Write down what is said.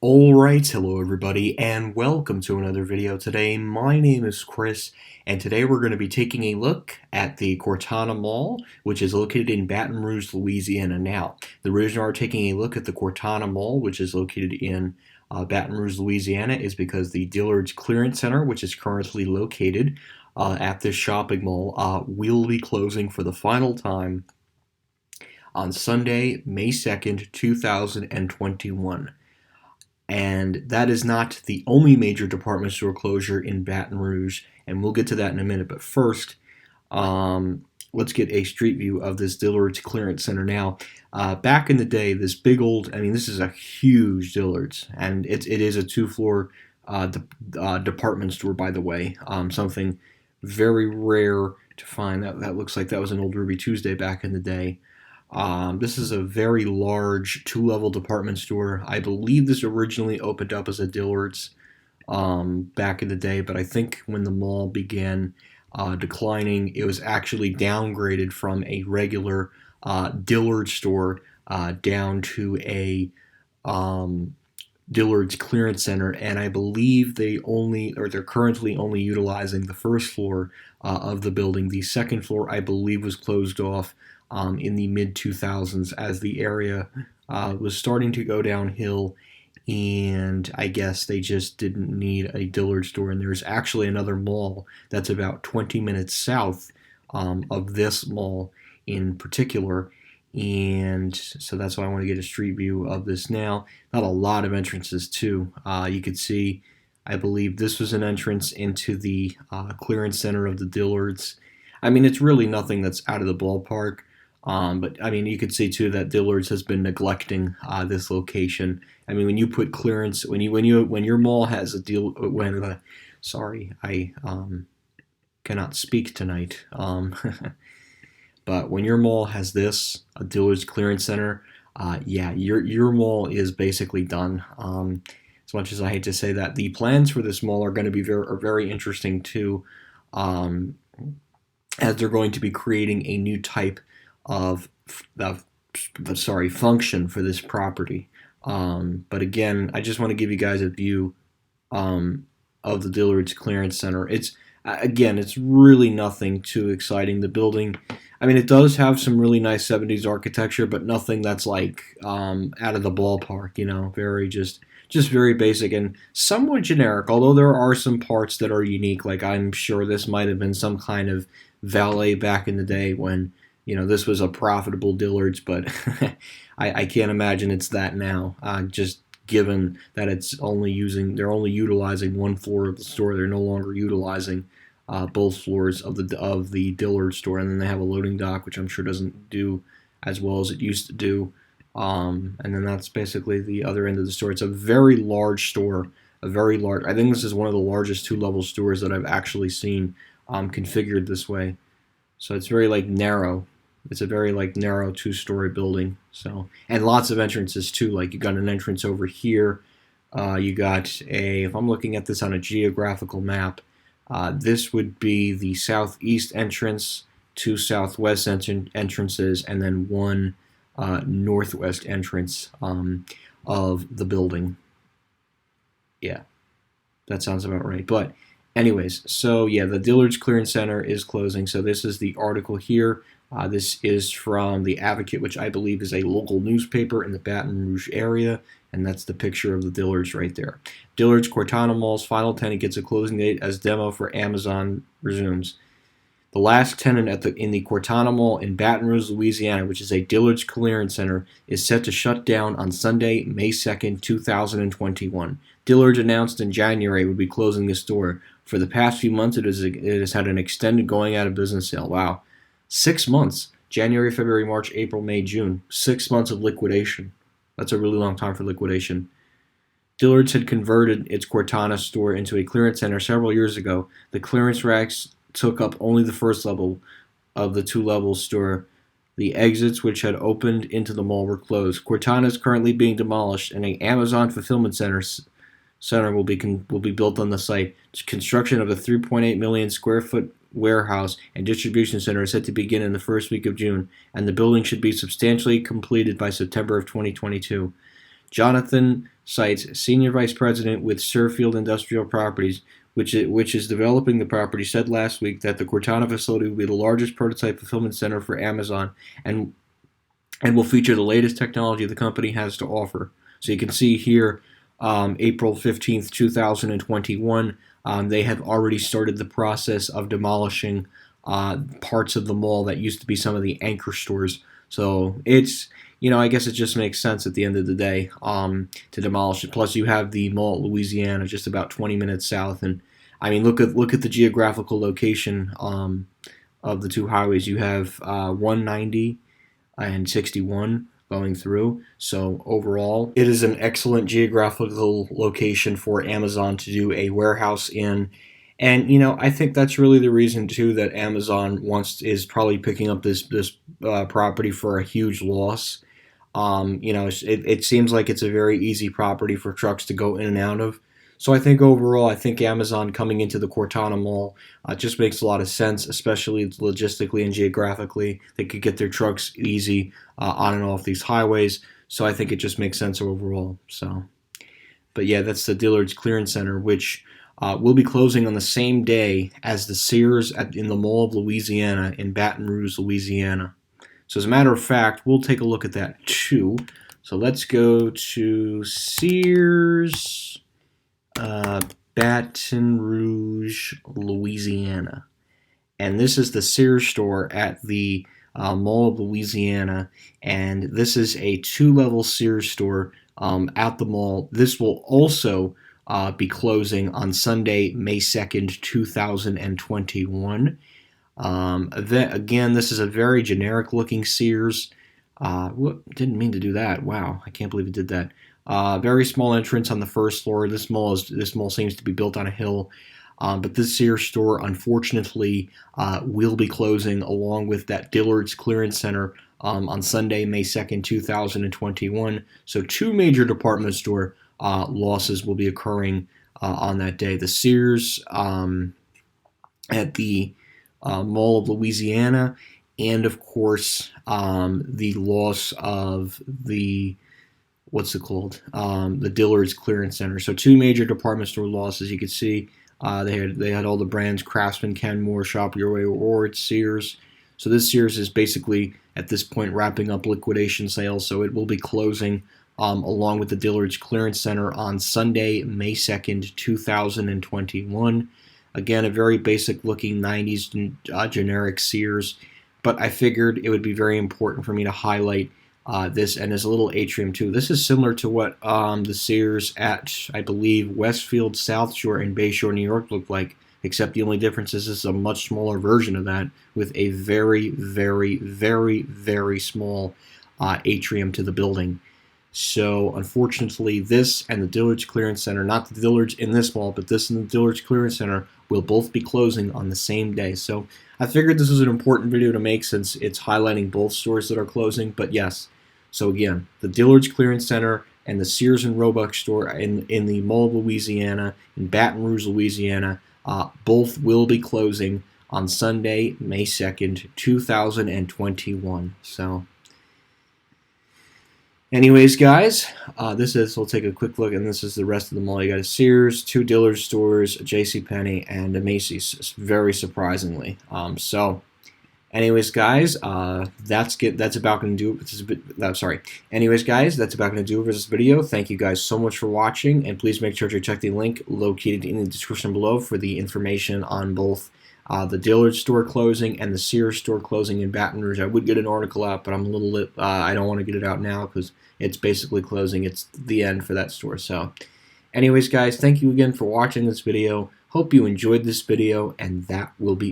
Alright, hello everybody, and welcome to another video today. My name is Chris, and today we're going to be taking a look at the Cortana Mall, which is located in Baton Rouge, Louisiana. Now, the reason we're taking a look at the Cortana Mall, which is located in Baton Rouge, Louisiana, is because the Dillards Clearance Center, which is currently located at this shopping mall, will be closing for the final time on Sunday, May 2nd, 2021. And that is not the only major department store closure in Baton Rouge, and we'll get to that in a minute. But first, let's get a street view of this Dillard's Clearance Center. Now, back in the day, this big old, this is a huge Dillard's, and it is a two-floor department store, by the way, something very rare to find. That looks like that was an old Ruby Tuesday back in the day. This is a very large two-level department store. I believe this originally opened up as a Dillard's back in the day, but I think when the mall began declining, it was actually downgraded from a regular Dillard store down to a Dillard's Clearance Center, and I believe they're currently only utilizing the first floor of the building. The second floor, I believe, was closed off in the mid-2000s as the area was starting to go downhill, and I guess they just didn't need a Dillard store. And there's actually another mall that's about 20 minutes south of this mall in particular, and so that's why I want to get a street view of this now. Not a lot of entrances too. You could see, I believe this was an entrance into the clearance center of the Dillards. It's really nothing that's out of the ballpark. But you could see too that Dillard's has been neglecting this location. When you put clearance, when your mall has a deal, sorry, I cannot speak tonight. But when your mall has this, a Dillard's Clearance Center, yeah, your mall is basically done. As much as I hate to say that, the plans for this mall are going to be very interesting too, as they're going to be creating a new type of function for this property. But again, I just want to give you guys a view of the Dillard's Clearance Center. It's really nothing too exciting. The building, it does have some really nice 70s architecture, but nothing that's like out of the ballpark. Very just very basic and somewhat generic. Although there are some parts that are unique. Like I'm sure this might have been some kind of valet back in the day when this was a profitable Dillard's, but I can't imagine it's that now. Just given that they're only utilizing one floor of the store. They're no longer utilizing both floors of the Dillard store, and then they have a loading dock, which I'm sure doesn't do as well as it used to do. And then that's basically the other end of the store. It's a very large store, I think this is one of the largest two-level stores that I've actually seen configured this way. So it's very narrow. It's a very narrow two-story building. So, and lots of entrances too. Like you got an entrance over here. You got if I'm looking at this on a geographical map, this would be the southeast entrance, two southwest entrances, and then one northwest entrance of the building. Yeah, that sounds about right. But anyways, so yeah, the Dillard's Clearance Center is closing. So this is the article here. This is from The Advocate, which I believe is a local newspaper in the Baton Rouge area, and that's the picture of the Dillard's right there. Dillard's Cortana Mall's final tenant gets a closing date as demo for Amazon resumes. The last tenant in the Cortana Mall in Baton Rouge, Louisiana, which is a Dillard's Clearance Center, is set to shut down on Sunday, May 2nd, 2021. Dillard's announced in January it would be closing the store. For the past few months, it has had an extended going out of business sale. Wow. 6 months. January, February, March, April, May, June. 6 months of liquidation. That's a really long time for liquidation. Dillard's had converted its Cortana store into a clearance center several years ago. The clearance racks took up only the first level of the two-level store. The exits, which had opened into the mall, were closed. Cortana is currently being demolished, and an Amazon fulfillment center will be built on the site. Construction of a 3.8 million square foot warehouse and distribution center is set to begin in the first week of June, and the building should be substantially completed by September of 2022. Jonathan Sites senior vice president with Sirfield Industrial Properties, which is developing the property, said last week that the Cortana facility will be the largest prototype fulfillment center for Amazon and will feature the latest technology the company has to offer. So you can see here, April 15th, 2021, they have already started the process of demolishing parts of the mall that used to be some of the anchor stores. So it's, I guess it just makes sense at the end of the day to demolish it. Plus, you have the mall at Louisiana just about 20 minutes south, and I mean, look at the geographical location of the two highways. You have 190 and 61 going through. So overall, it is an excellent geographical location for Amazon to do a warehouse in. And I think that's really the reason too that Amazon is probably picking up this property for a huge loss. It seems like it's a very easy property for trucks to go in and out of. So I think overall, I think Amazon coming into the Cortana Mall just makes a lot of sense, especially logistically and geographically. They could get their trucks easy on and off these highways. So I think it just makes sense overall. So, but yeah, that's the Dillards Clearance Center, which will be closing on the same day as the Sears in the Mall of Louisiana in Baton Rouge, Louisiana. So as a matter of fact, we'll take a look at that too. So let's go to Sears, Baton Rouge, Louisiana. And this is the Sears store at the Mall of Louisiana. And this is a 2-level Sears store at the mall. This will also be closing on Sunday, May 2nd, 2021. Again, this is a very generic looking Sears. Didn't mean to do that. Wow, I can't believe it did that. Very small entrance on the first floor. This mall seems to be built on a hill. But this Sears store, unfortunately, will be closing along with that Dillard's Clearance Center on Sunday, May 2nd, 2021. So 2 major department store losses will be occurring on that day. The Sears at the Mall of Louisiana, and of course the loss of the the Dillard's Clearance Center. So 2 major department store losses. You can see they had all the brands: Craftsman, Kenmore, Shop Your Way Rewards, Sears. So this Sears is basically at this point wrapping up liquidation sales. So it will be closing along with the Dillard's Clearance Center on Sunday, May 2nd, 2021. Again, a very basic looking 90s generic Sears, but I figured it would be very important for me to highlight this, and there's a little atrium too. This is similar to what the Sears at, I believe, Westfield, South Shore, and Bayshore, New York looked like, except the only difference is this is a much smaller version of that with a very, very, very, very small atrium to the building. So unfortunately, this and the Dillard's Clearance Center, not the Dillard's in this mall, but this and the Dillard's Clearance Center, will both be closing on the same day. So I figured this was an important video to make since it's highlighting both stores that are closing. But yes, so again, the Dillard's Clearance Center and the Sears and Roebuck store in the Mall of Louisiana, in Baton Rouge, Louisiana, both will be closing on Sunday, May 2nd, 2021. So anyways, guys, we'll take a quick look, and this is the rest of the mall. You got a Sears, 2 Dillard's stores, a JCPenney, and a Macy's, very surprisingly. Anyways, guys, that's about going to do it. Anyways, guys, that's about going to do it for this video. Thank you guys so much for watching, and please make sure to check the link located in the description below for the information on both the Dillard store closing and the Sears store closing in Baton Rouge. I would get an article out, but I'm a little I don't want to get it out now because it's basically closing. It's the end for that store. So anyways, guys, thank you again for watching this video. Hope you enjoyed this video, and that will be